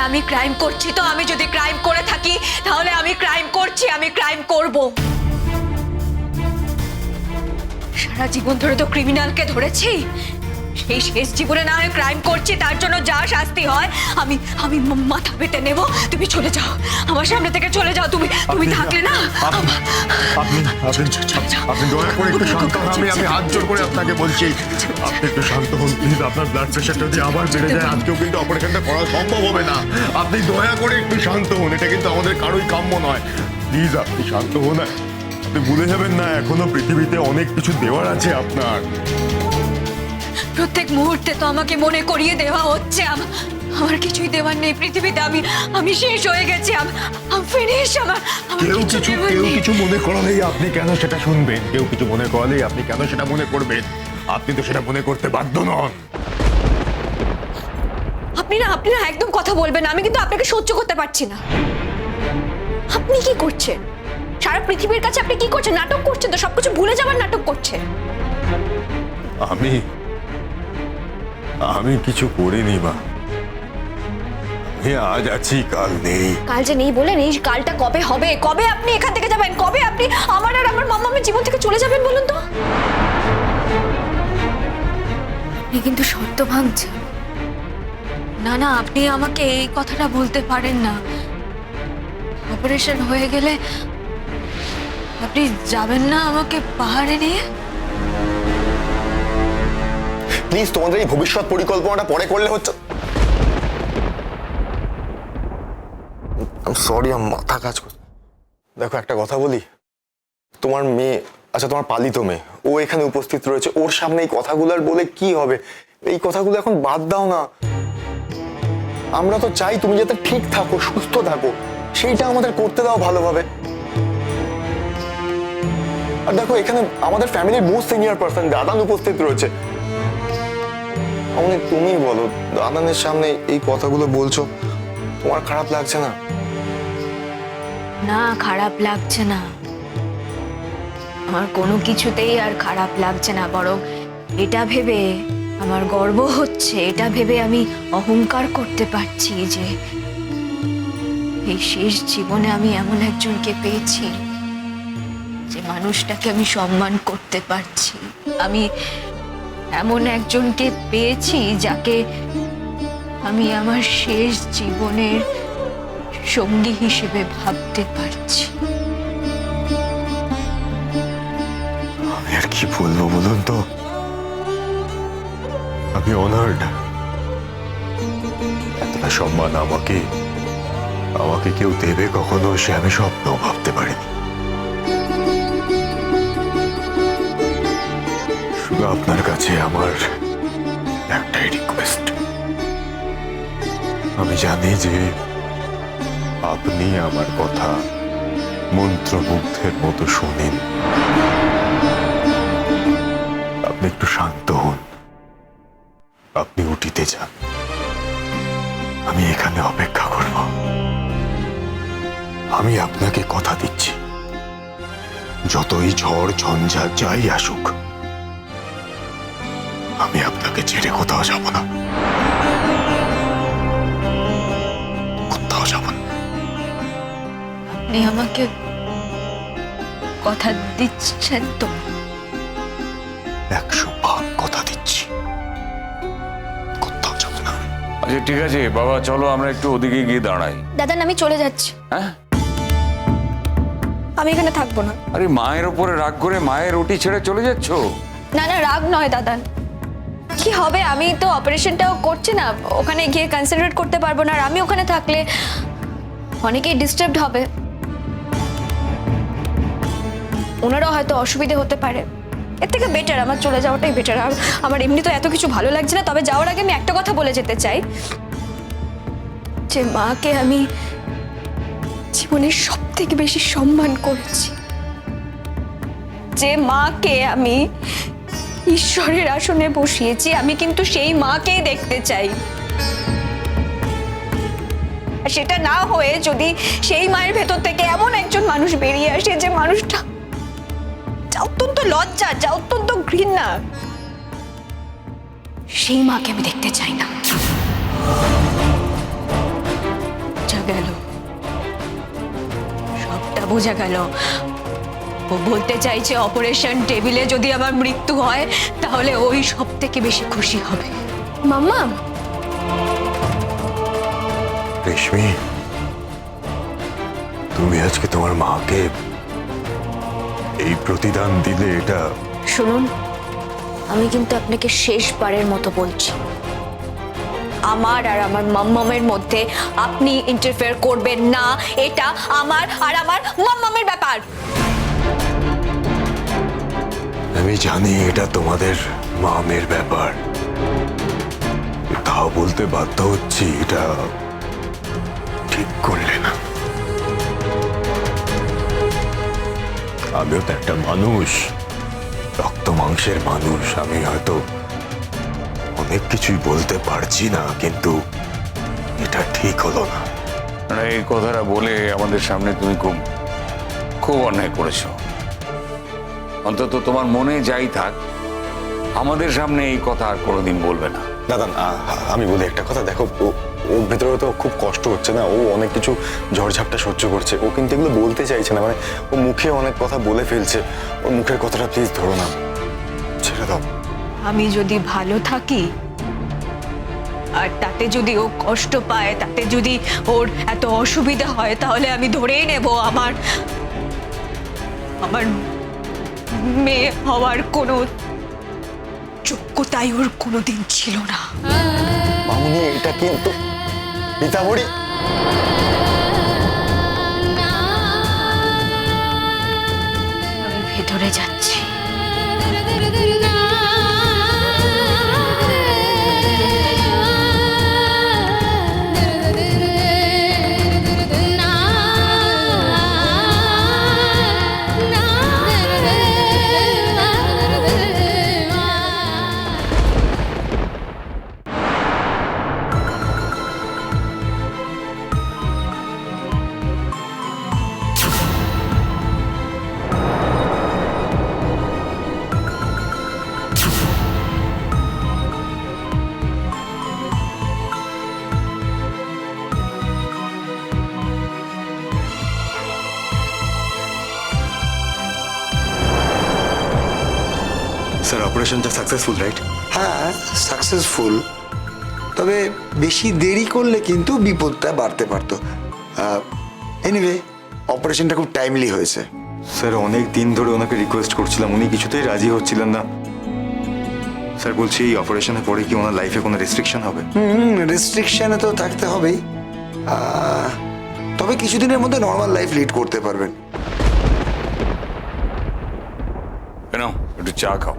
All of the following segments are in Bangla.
আমি ক্রাইম করছি তো, আমি যদি ক্রাইম করে থাকি তাহলে আমি ক্রাইম করছি, আমি ক্রাইম করব। সারা জীবন ধরে তো ক্রিমিনালকে ধরেছি, সেই শেষ জীবনে না হয় ক্রাইম করছি, তার জন্য যা শাস্তি হয় আমি আমি মাথা পেতে নেব। তুমি চলে যাও, আমার সামনে থেকে চলে যাও। তুমি তুমি থাকলে না। আপনি দয়া করে একটু শান্ত হন। আমি হাত জোর করে আপনাকে বলছি, আপনি একটু শান্ত হন প্লিজ। আপনার ব্লাড প্রেশার যদি আবার বেড়ে যায় আজকেও কিন্তু অপারেশনটা করা সম্ভব হবে না। আপনি দয়া করে একটু শান্ত হন, এটা কিন্তু আমাদের কারোই কাম্য নয়। প্লিজ আপনি শান্ত হন। আপনি ভুলে যাবেন না এখনো পৃথিবীতে অনেক কিছু দেওয়ার আছে আপনার। প্রত্যেক মুহূর্তে তো আমাকে মনে করিয়ে দেওয়া হচ্ছে আমার কিছুই দেওয়ার নেই পৃথিবীতে। আমি শেষ হয়ে গেছি। কেউ কিছু মনে করালেই আপনি কেন সেটা শুনবেন? কেউ কিছু মনে করালেই আপনি কেন সেটা মনে করবেন? আপনি তো সেটা মনে করতে বাধ্য নন। আপনি না একদম কথা বলবেন না। আমি কিন্তু আপনাকে সহ্য করতে পারছি না। আপনি কি করছেন? সারা পৃথিবীর কাছে আপনি কি করছেন? নাটক করছেন তো, সবকিছু ভুলে যাবার নাটক করছেন। আমি কিছু করিনি মা। আজ আছি কাল নেই। কাল যে নেই বলেন, এই কালটা কবে হবে? কবে আপনি এখান থেকে যাবেন? কবে আপনি আমার আর আমার মামামের জীবন থেকে চলে যাবেন বলুন তো? আপনি কিন্তু শর্ত ভাঙছেন। না আপনি আমাকে এই কথাটা বলতে পারেন না। অপারেশন হয়ে গেলে আপনি যাবেন না আমাকে পাহাড়ে নিয়ে? প্লিজ তোমাদের এই ভবিষ্যৎ পরিকল্পনাটা পরে করলে হচ্ছে। সরি, আমার মাথা কাজ করছে। দেখো একটা কথা বলি, তোমার মেয়ে, আচ্ছা তোমার পালিত মেয়ে, ও এখানে উপস্থিত রয়েছে, ওর সামনে এই কথাগুলো আর বলে কি হবে? এই কথাগুলো এখন বাদ দাও না। আমরা তো চাই তুমি যাতে ঠিক থাকো, সুস্থ থাকো, সেইটা আমাদের করতে দাও ভালোভাবে। আর দেখো এখানে আমাদের ফ্যামিলির মোস্ট সিনিয়র পার্সন দাদান উপস্থিত রয়েছে। আমাদের তুমি বলো, দাদানের সামনে এই কথাগুলো বলছো, তোমার খারাপ লাগছে না? না, খারাপ লাগছে না। আমার কোনো কিছুতেই আর খারাপ লাগছে না, বরং এটা ভেবে আমার গর্ব হচ্ছে। এটা ভেবে আমি অহংকার করতে পারছি যে এই শেষ জীবনে আমি এমন একজনকে পেয়েছি, যে মানুষটাকে আমি সম্মান করতে পারছি। আমি এমন একজনকে পেয়েছি যাকে আমি আমার শেষ জীবনের সঙ্গী হিসেবে ভাবতে পারছি। আমি আর কি বলবো বলুন তো? আমি অনার্ড। এতটা সম্মান আমাকে কেউ দেবে কখনো, সে আমি স্বপ্নও ভাবতে পারিনি। শুধু আপনার কাছে আমার একটাই রিকোয়েস্ট। আমি জানি যে আপনি আমার কথা মন্ত্রমুগ্ধের মতো শোনেন। আপনি একটু শান্ত হন, আপনি উঠিতে যান, আমি এখানে অপেক্ষা করব। আমি আপনাকে কথা দিচ্ছি, যতই ঝড় ঝঞ্ঝা যাই আসুক, আমি আপনাকে ছেড়ে কোথাও যাব না। কোথাও যাব না। আপনি আমাকে কথা দিচ্ছেন তো? 100 ভাগ কথা দিচ্ছি, কোথাও যাব না। আচ্ছা ঠিক আছে বাবা, চলো আমরা একটু ওদিকে গিয়ে দাঁড়াই। দাদা আমি চলে যাচ্ছি। হ্যাঁ, আমি এখানে থাকবো না। আরে মায়ের উপরে রাগ করে মায়ের রুটি ছেড়ে চলে যাচ্ছ? না রাগ নয় দাদা। কি হবে, আমি তো অপারেশনটাও করছি না, ওখানে গিয়ে কনসেন্ট্রেট করতে পারবো না। আর আমি ওখানে থাকলে অনেকেই ডিস্টার্বড হবে, ওনারও হয়তো অসুবিধে হতে পারে। এর থেকে বেটার আমার চলে যাওয়াটাই বেটার। আর আমার এমনি তো এত কিছু ভালো লাগছে না। তবে যাওয়ার আগে আমি একটা কথা বলে যেতে চাই, যে মাকে আমি জীবনের সব থেকে বেশি সম্মান করেছি, যে মাকে আমি ঈশ্বরের আসনে বসিয়েছি, আমি কিন্তু সেই মাকেই দেখতে চাই। আর সেটা না হয়ে যদি সেই মায়ের ভেতর থেকে এমন একজন মানুষ বেরিয়ে আসে, যে মানুষটা যা অত্যন্ত লজ্জা, যা অত্যন্ত ঘৃণা, সেই মাকে আমি দেখতে চাই না। গেল, সবটা বোঝা গেল। ও বলতে চাইছে অপারেশন টেবিলে যদি আমার মৃত্যু হয় তাহলে ওই সব থেকে বেশি খুশি হবে। মাম্মা, রেশমি, তুমি আজকে তোমার মাকে এই প্রতিদান দিলে, এটা শুনুন, আমি কিন্তু আপনাকে শেষবারের মতো বলছি, আমার আর আমার মাম্মামের মধ্যে আপনি ইন্টারফেয়ার করবেন না। এটা আমার আর আমার মাম্মামের ব্যাপার। আমি জানি এটা তোমাদের মামের ব্যাপার, তাও বলতে বাধ্য হচ্ছি, এটা ঠিক করলে না। আমিও তো একটা মানুষ, রক্ত মাংসের মানুষ। আমি হয়তো অনেক কিছুই বলতে পারছি না, কিন্তু এটা ঠিক হলো না। মানে এই কথাটা বলে আমাদের সামনে তুমি খুব খুব অন্যায় করেছো। অন্তত তোমার মনে যাই থাক, আমাদের সামনে এই কথা আর কোনোদিন বলবে না। দাদা, আমি বলি একটা কথা, দেখো ওর ভেতরে তো খুব কষ্ট হচ্ছে না, ও অনেক কিছু ঝড়ঝাপটা সহ্য করছে, ও কিন্তু এগুলো বলতে চাইছে না, মানে ও মুখে অনেক কথা বলে ফেলছে। ওর মুখের কথাটা প্লিজ ধরো না, ছেড়ে দাও। আমি যদি ভালো থাকি আর তাতে যদি ও কষ্ট পায়, তাতে যদি ওর এত অসুবিধা হয়, তাহলে আমি ধরেই নেব আমার আমার মেয়ে হওয়ার কোনো যোগ্যতাই ওর কোনোদিন ছিল না। মামুনি, এটা কিন্তু রীতামণি, আমি ভেতরে যাচ্ছি। স্যার, অপারেশনটা সাকসেসফুল, রাইট? হ্যাঁ, সাকসেসফুল, তবে বেশি দেরি করলে কিন্তু বিপদটা বাড়তে পারতো। এনিওয়ে, অপারেশনটা খুব টাইমলি হয়েছে। স্যার, অনেক দিন ধরে ওনাকে রিকোয়েস্ট করছিলাম, উনি কিছুতেই রাজি হচ্ছিলেন না। স্যার, বলছি এই অপারেশনের পরে কি ওনার লাইফে কোনো রেস্ট্রিকশন হবে? রেস্ট্রিকশনে তো থাকতে হবেই, তবে কিছুদিনের মধ্যে নর্মাল লাইফ লিড করতে পারবেন। কেন, একটু চা খাও।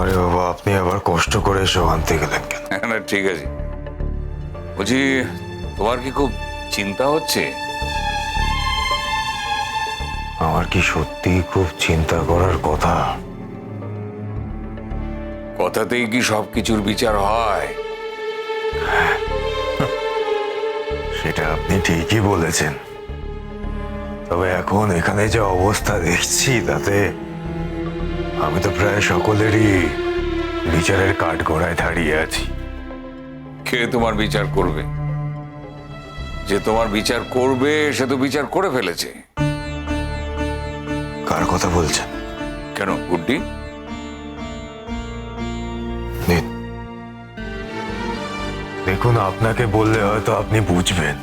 আরে বাবা, আপনি আবার কষ্ট করে এসব আনতে গেলেন কেন? না, ঠিক আছে। বলছি, তোমার কি খুব চিন্তা হচ্ছে? আমার কি সত্যি খুব চিন্তা করার কথা? কথাতেই কি সব কিছুর বিচার হয়? সেটা আপনি ঠিকই বলেছেন, তবে এখন এখানে যে অবস্থা দেখছি তাতে আমি তো প্রায় সকলেরই বিচারের কাঠগড়ায় দাঁড়িয়ে আছি। কে তোমার বিচার করবে? যে তোমার বিচার করবে সে তো বিচার করে ফেলেছে। কার কথা বলছেন? কেন, গুড্ডি? নিন, দেখুন, আপনাকে বললে হয়তো আপনি বুঝবেন।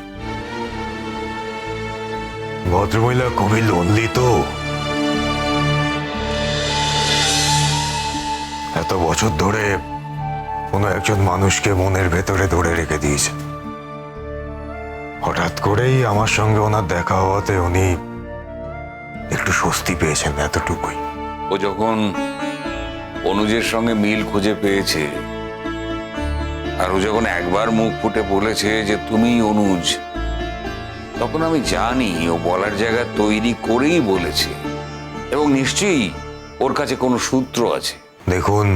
ভদ্রমহিলা খুবই লোনলি তো, এত বছর ধরে কোনো একজন মানুষকে মনের ভেতরে ধরে রেখে দিয়েছে। হঠাৎ করেই আমার সঙ্গে ওনার দেখা হওয়াতে উনি একটু স্বস্তি পেয়েছেন, এতটুকুই। ও যখন অনুজের সঙ্গে মিল খুঁজে পেয়েছে, আর ও যখন একবার মুখ ফুটে বলেছে যে তুমি অনুজ, তখন আমি জানি ও বলার জায়গা তৈরি করেই বলেছে, এবং নিশ্চয়ই ওর কাছে কোনো সূত্র আছে। দেখুন,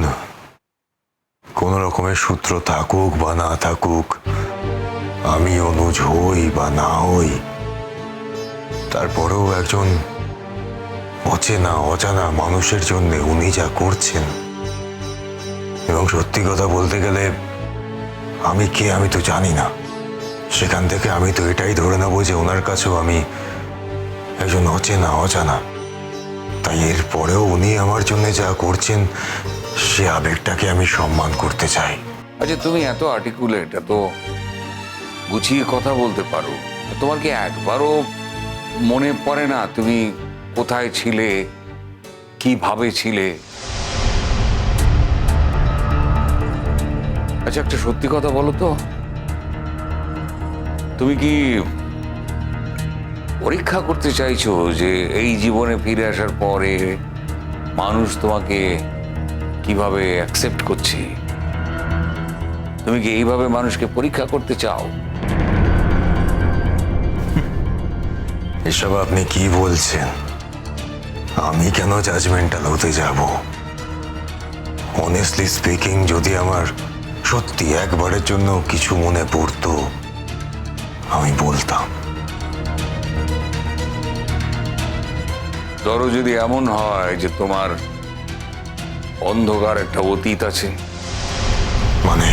কোন রকমের সূত্র থাকুক বা না থাকুক, আমি অনুজ হই বা না হই, তারপরেও একজন অচেনা অজানা মানুষের জন্য উনি যা করছেন, এবং সত্যি কথা বলতে গেলে আমি কে আমি তো জানি না, সেখান থেকে আমি তো এটাই ধরে নেবো যে ওনার কাছেও আমি একজন অজানা। তাই এর পরেও উনি আমার জন্য যা করছেন সে আবেগটাকে আমি সম্মান করতে চাই। আচ্ছা, তুমি এত আর্টিকুলেট, এত গুছিয়ে কথা বলতে পারো, তোমার কি একবারও মনে পড়ে না তুমি কোথায় ছিলে, কিভাবে ছিলে? আচ্ছা, একটা সত্যি কথা বলো তো, তুমি কি পরীক্ষা করতে চাইছো যে এই জীবনে ফিরে আসার পরে মানুষ তোমাকে কিভাবে অ্যাকসেপ্ট করছে? তুমি কি এইভাবে মানুষকে পরীক্ষা করতে চাও? এসব আপনি কি বলছেন? আমি কেন জাজমেন্টাল হতে যাব? অনেস্টলি স্পিকিং, যদি আমার সত্যি একবারের জন্য কিছু মনে পড়তো আমি বলতাম। ধরো যদি এমন হয় যে তোমার অন্ধকার একটা অতীত আছে, মানে